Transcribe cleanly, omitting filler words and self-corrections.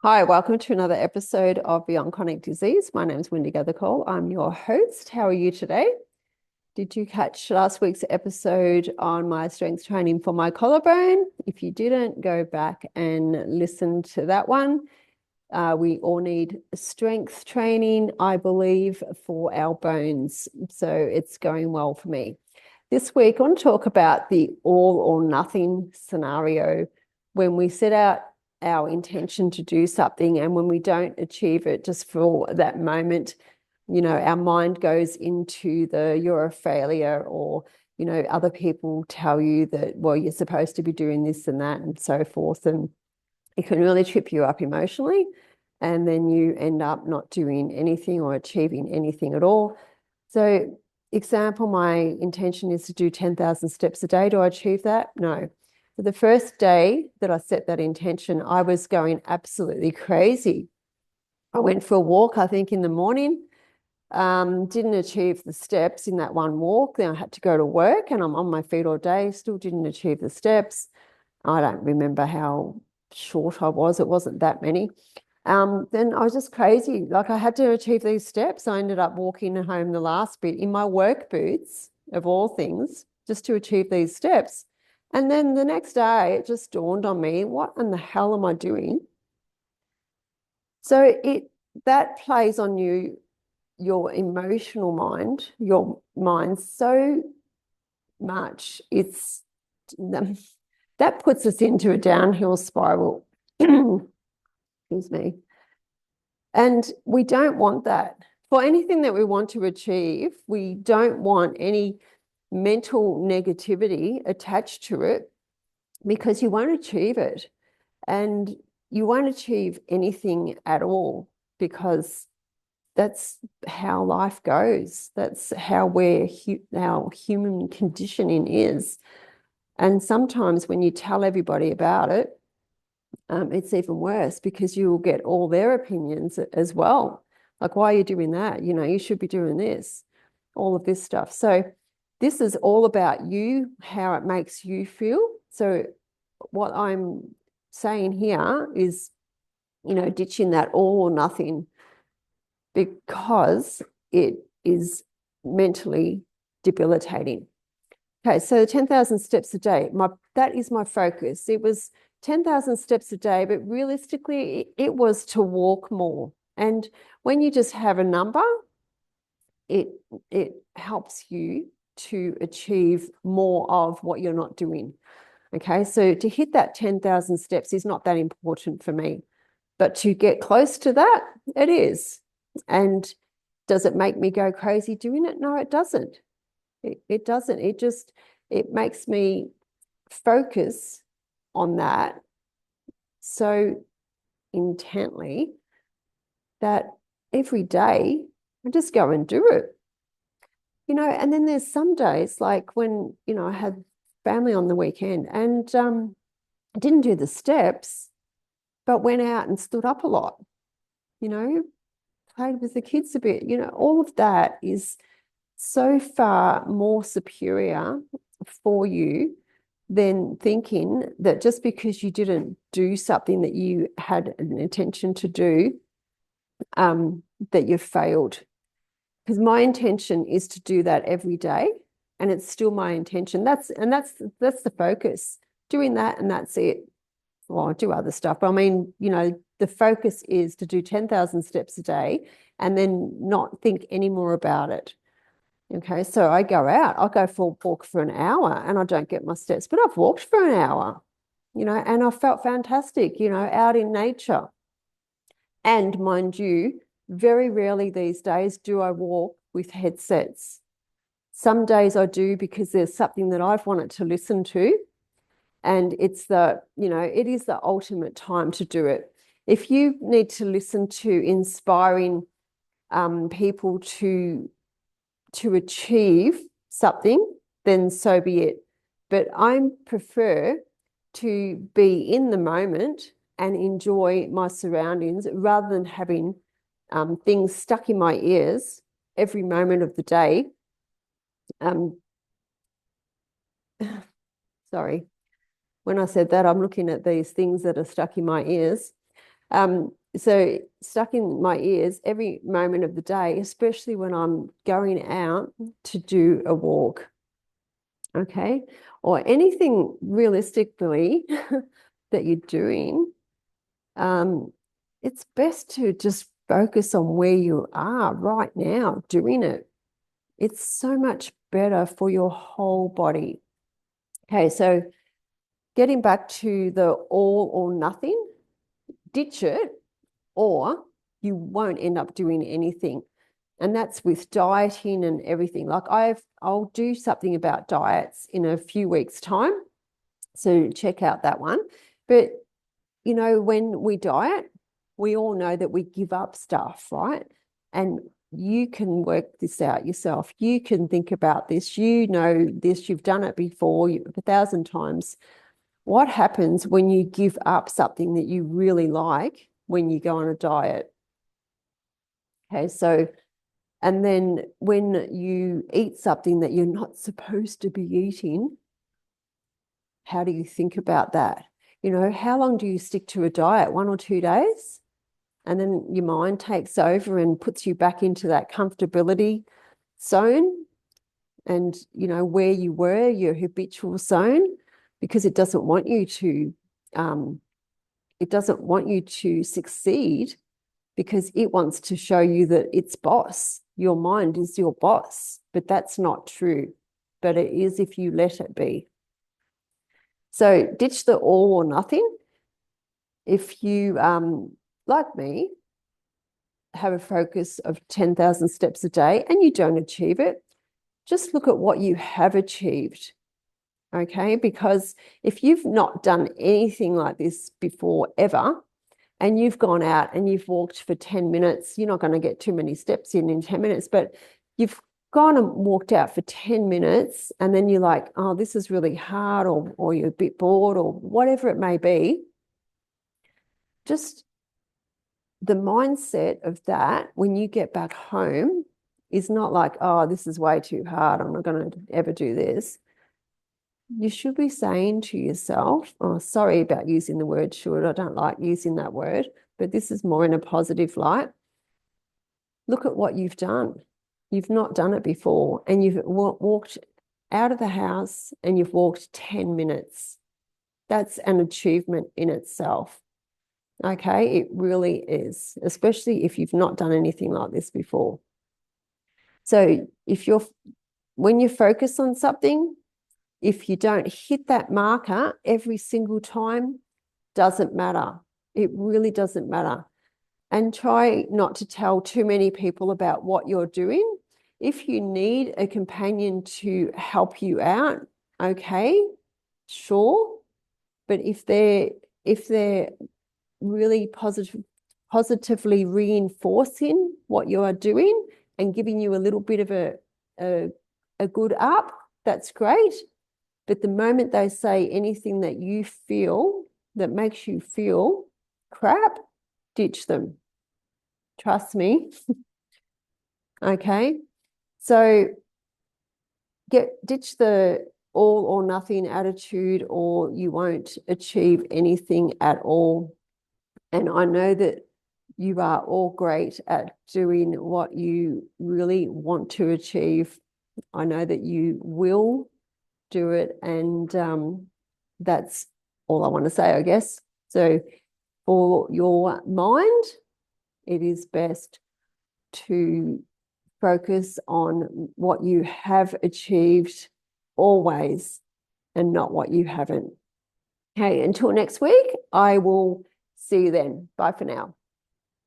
Hi, welcome to another episode of Beyond Chronic Disease. My name is Wendy Gathercole. I'm your host. How are you today? Did you catch last week's episode on my strength training for my collarbone? If you didn't, go back and listen to that one. We all need strength training, I believe, for our bones. So it's going well for me. This week, I want to talk about the all or nothing scenario when we set out our intention to do something and when we don't achieve it just for that moment, our mind goes into the you're a failure, or other people tell you that, well, you're supposed to be doing this and that and so forth, and it can really trip you up emotionally, and then you end up not doing anything or achieving anything at all. So, example, my intention is to do 10,000 steps a day. Do I achieve that? No. For the first day that I set that intention, I was going absolutely crazy. I went for a walk, I think, in the morning. Didn't achieve the steps in that one walk. Then I had to go to work and I'm on my feet all day, still didn't achieve the steps. I don't remember how short I was. It wasn't that many. Then I was just crazy. Like, I had to achieve these steps. I ended up walking home the last bit in my work boots, of all things, just to achieve these steps. And then the next day, it just dawned on me, what in the hell am I doing? So that plays on your emotional mind, your mind so much. That puts us into a downhill spiral. Excuse me. And we don't want that. For anything that we want to achieve, we don't want any mental negativity attached to it, because you won't achieve it. And you won't achieve anything at all, because that's how life goes. That's how our human conditioning is. And sometimes when you tell everybody about it, it's even worse, because you will get all their opinions as well. Like, why are you doing that? You should be doing this, all of this stuff. So this is all about you, how it makes you feel. So what I'm saying here is, ditching that all or nothing, because it is mentally debilitating. Okay, so 10,000 steps a day, that is my focus. It was 10,000 steps a day, but realistically, it was to walk more. And when you just have a number, it helps you to achieve more of what you're not doing. Okay, so to hit that 10,000 steps is not that important for me, but to get close to that, it is. And does it make me go crazy doing it? No, it doesn't. It doesn't. It makes me focus on that so intently that every day I just go and do it. And then there's some days, like when, I had family on the weekend, and I didn't do the steps, but went out and stood up a lot, you know, played with the kids a bit. All of that is so far more superior for you than thinking that just because you didn't do something that you had an intention to do, that you failed. Because my intention is to do that every day, and it's still my intention. That's the focus. Doing that, and that's it. Well, I do other stuff, but I mean, the focus is to do 10,000 steps a day and then not think any more about it. Okay, so I go out, I'll go for a walk for an hour and I don't get my steps, but I've walked for an hour, and I felt fantastic, out in nature. And mind you, very rarely these days do I walk with headsets. Some days I do, because there's something that I've wanted to listen to. And it is the ultimate time to do it. If you need to listen to inspiring people to achieve something, then so be it. But I prefer to be in the moment and enjoy my surroundings, rather than having things stuck in my ears every moment of the day. Um, sorry, when I said that, I'm looking at these things that are stuck in my ears. So stuck in my ears every moment of the day, especially when I'm going out to do a walk, okay? Or anything realistically that you're doing, it's best to just focus on where you are right now doing it. It's so much better for your whole body. Okay, so getting back to the all or nothing, ditch it, or you won't end up doing anything. And that's with dieting and everything. Like I'll do something about diets in a few weeks' time. So check out that one. But you know, when we diet, we all know that we give up stuff, right? And you can work this out yourself. You can think about this. You know this. You've done it before 1,000 times. What happens when you give up something that you really like when you go on a diet? Okay, so, and then when you eat something that you're not supposed to be eating, how do you think about that? You know, how long do you stick to a diet? 1 or 2 days? And then your mind takes over and puts you back into that comfortability zone and, you know, where you were, your habitual zone, because it doesn't want you to succeed because it wants to show you that it's boss. Your mind is your boss, but that's not true. But it is if you let it be. So ditch the all or nothing. If you, like me, have a focus of 10,000 steps a day and you don't achieve it, just look at what you have achieved. Okay, because if you've not done anything like this before ever, and you've gone out and you've walked for 10 minutes, you're not going to get too many steps in 10 minutes, but you've gone and walked out for 10 minutes and then you're like, oh, this is really hard, or you're a bit bored or whatever it may be. Just the mindset of that when you get back home is not like, oh, this is way too hard. I'm not going to ever do this. You should be saying to yourself, oh, sorry about using the word should. I don't like using that word, but this is more in a positive light. Look at what you've done. You've not done it before, and you've walked out of the house and you've walked 10 minutes. That's an achievement in itself. Okay, it really is, especially if you've not done anything like this before. So when you focus on something, if you don't hit that marker every single time, doesn't matter. It really doesn't matter. And try not to tell too many people about what you're doing. If you need a companion to help you out, okay, sure. But if they're really positively reinforcing what you are doing and giving you a little bit of a good up, that's great. But the moment they say anything that you feel that makes you feel crap, ditch them. Trust me. Okay. So ditch the all or nothing attitude, or you won't achieve anything at all. And I know that you are all great at doing what you really want to achieve. I know that you will do it. And that's all I want to say, I guess. So for your mind, it is best to focus on what you have achieved always and not what you haven't. Okay, until next week, I will see you then. Bye for now.